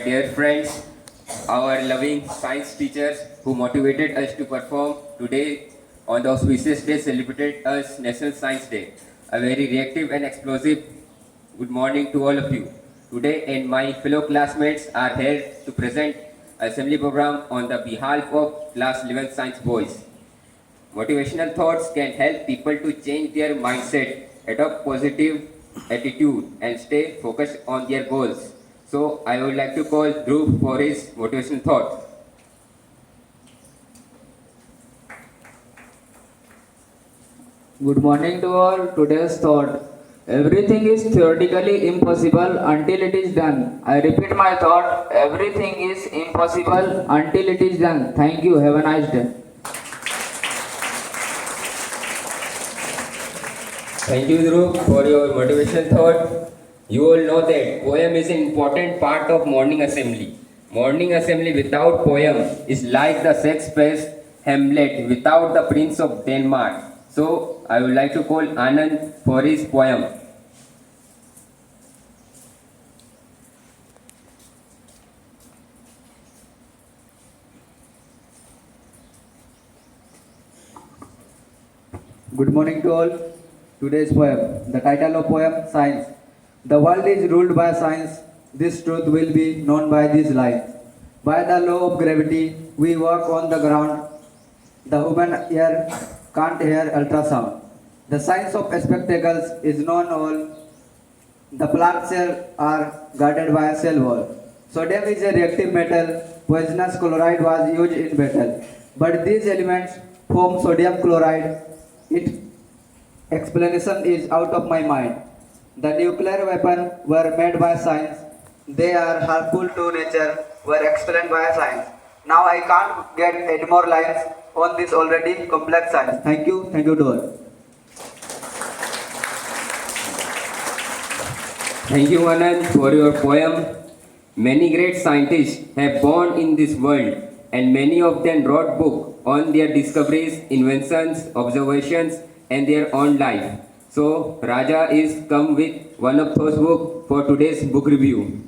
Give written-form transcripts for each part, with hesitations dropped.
Dear friends, our loving science teachers who motivated us to perform today on the auspicious day celebrated as National Science Day. A very reactive and explosive good morning to all of you. Today and my fellow classmates are here to present assembly program on the behalf of class 11 science boys. Motivational thoughts can help people to change their mindset, adopt positive attitude, and stay focused on their goals. So I would like to call Dhruv for his motivational thought. Good morning to all. Today's thought. Everything is theoretically impossible until it is done. I repeat my thought. Everything is impossible until it is done. Thank you. Have a nice day. Thank you, Dhruv, for your motivational thought. You all know that poem is an important part of morning assembly. Morning assembly without poem is like the Shakespeare's Hamlet without the Prince of Denmark. So I would like to call Anand for his poem. Good morning to all. Today's poem. The title of poem, Science. The world is ruled by science. This truth will be known by these lines. By the law of gravity, we walk on the ground. The human ear can't hear ultrasound. The science of spectacles is known all. The plant cells are guarded by a cell wall. Sodium is a reactive metal. Poisonous chloride was used in battle. But these elements form sodium chloride. Its explanation is out of my mind. The nuclear weapons were made by science. They are harmful to nature, were explained by science. Now I can't get any more lines on this already complex science. Thank you to all. Thank you, Anand, for your poem. Many great scientists have born in this world, and many of them wrote books on their discoveries, inventions, observations, and their own life. So, Raja is come with one of those books for today's book review.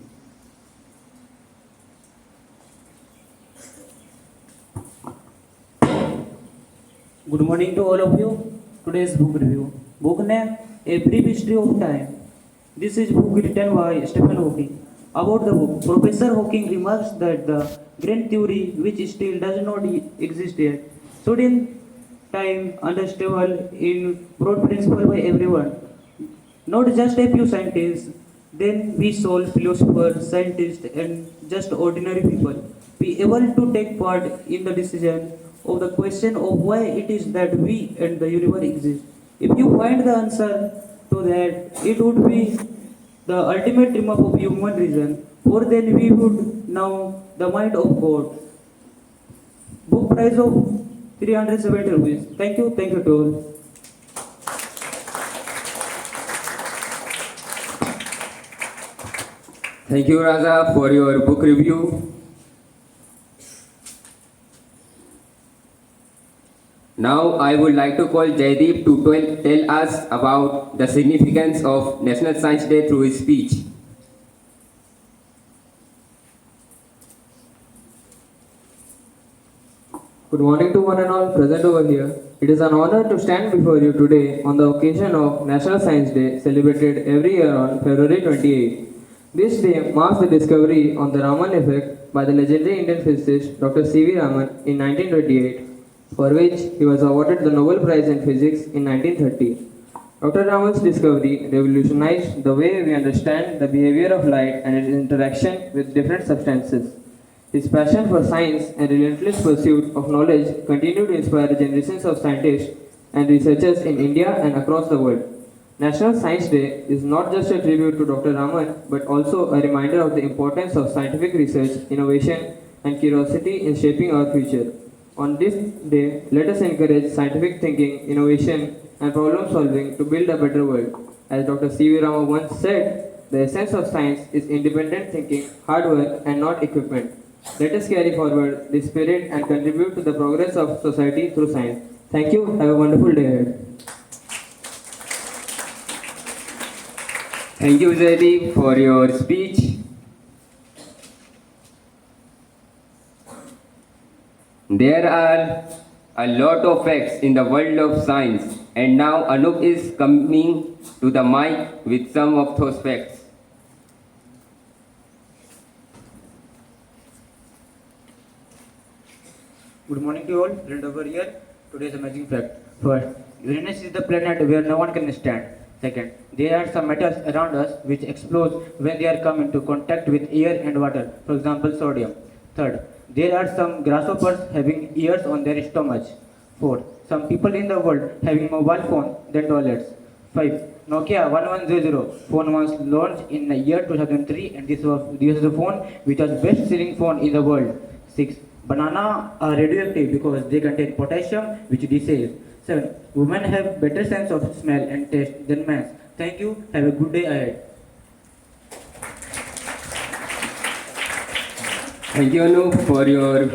Good morning to all of you. Today's book review. Book name A Brief History of Time. This is book written by Stephen Hawking. About the book, Professor Hawking remarks that the grand theory, which still does not exist yet, stood in time understandable in broad principle by everyone, not just a few scientists. Then we solve philosophers, scientists, and just ordinary people. Be able to take part in the decision of the question of why it is that we and the universe exist. If you find the answer to that, it would be the ultimate dream of human reason. For then we would know the mind of God. Book price of 370 rupees. Thank you to all. Thank you, Raja, for your book review. Now, I would like to call Jaideep to tell us about the significance of National Science Day through his speech. Good morning to one and all present over here. It is an honor to stand before you today on the occasion of National Science Day celebrated every year on February 28. This day marks the discovery on the Raman effect by the legendary Indian physicist Dr. C.V. Raman in 1928, for which he was awarded the Nobel Prize in Physics in 1930. Dr. Raman's discovery revolutionized the way we understand the behavior of light and its interaction with different substances. His passion for science and relentless pursuit of knowledge continue to inspire generations of scientists and researchers in India and across the world. National Science Day is not just a tribute to Dr. Raman, but also a reminder of the importance of scientific research, innovation, and curiosity in shaping our future. On this day, let us encourage scientific thinking, innovation, and problem solving to build a better world. As Dr. C.V. Raman once said, the essence of science is independent thinking, hard work, and not equipment. Let us carry forward this spirit and contribute to the progress of society through science. Thank you. Have a wonderful day ahead. Thank you, Jaideep, for your speech. There are a lot of facts in the world of science, and now Anup is coming to the mic with some of those facts. Good morning to you all. Present over here. Today's amazing fact. First, Uranus is the planet where no one can stand. Second, there are some metals around us which explode when they are come into contact with air and water. For example, sodium. Third, there are some grasshoppers having ears on their stomachs. Fourth, some people in the world having mobile phone than toilets. 5. Nokia 1100 phone was launched in the year 2003 and this is the phone which was best selling phone in the world. 6. Banana are radioactive because they contain potassium which disease. 7. Women have better sense of smell and taste than men. Thank you. Have a good day ahead. Thank you, Anup, for your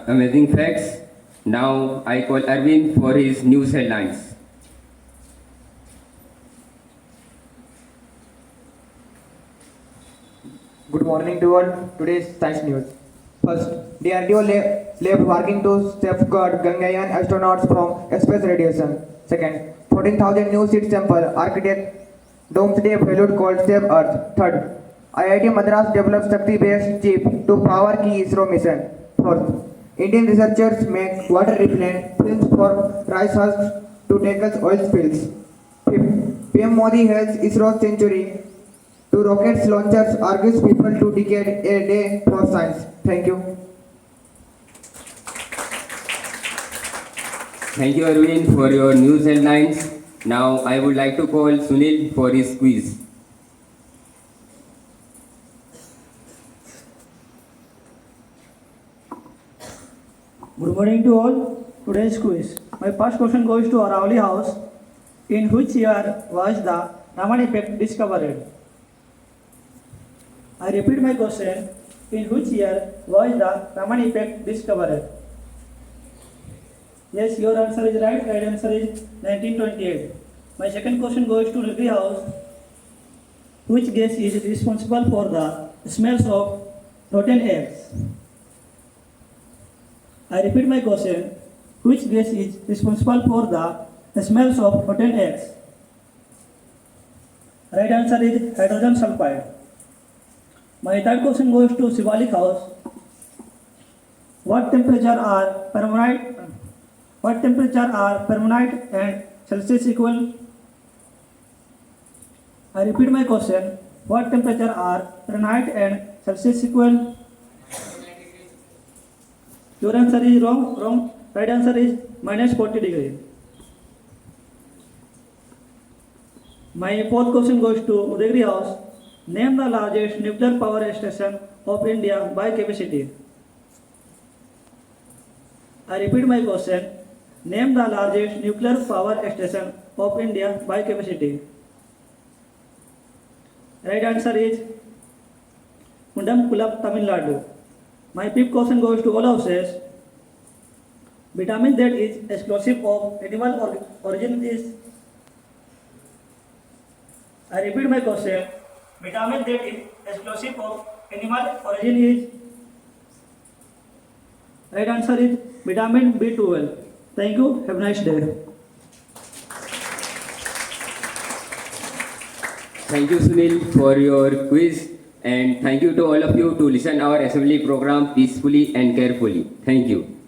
amazing facts. Now I call Arvind for his news headlines. Good morning to all. Today's science news. First, DRDO lab working to safeguard Gaganyaan astronauts from space radiation. Second, 14,000 new seed sample architect Doomsday payload called Save Earth. Third, IIT Madras develops Shakti-based chip to power key ISRO mission. Fourth, Indian researchers make water repellent films for rice husks to tackle oil spills. Fifth, PM Modi hails ISRO's century to rockets launchers argues people to dedicate a day for science. Thank you. Thank you, Arvind, for your news headlines. Now I would like to call Sunil for his quiz. Good morning to all. Today's quiz. My first question goes to Aravali House. In which year was the Raman effect discovered? I repeat my question. In which year was the Raman effect discovered? Yes, your answer is right. Right answer is 1928. My second question goes to Nagri House. Which gas is responsible for the smells of rotten eggs? I repeat my question. Which gas is responsible for the smells of rotten eggs? Right answer is hydrogen sulfide. My third question goes to Shivalik House. What temperature are Fahrenheit and Celsius equal? I repeat my question. What temperature are Fahrenheit and Celsius equal? Your answer is wrong. Right answer is minus 40 degrees. My fourth question goes to Udayagiri House. Name the largest nuclear power station of India by capacity. I repeat my question. Name the largest nuclear power station of India by capacity. Right answer is Kundamkulam, Tamil Nadu. My fifth question goes to all houses. Vitamin that is exclusive of animal origin is. I repeat my question. Vitamin that is exclusive of animal origin is. Right answer is vitamin B12. Thank you. Have a nice day. Thank you, Sunil, for your quiz, and thank you to all of you to listen our assembly program peacefully and carefully. Thank you.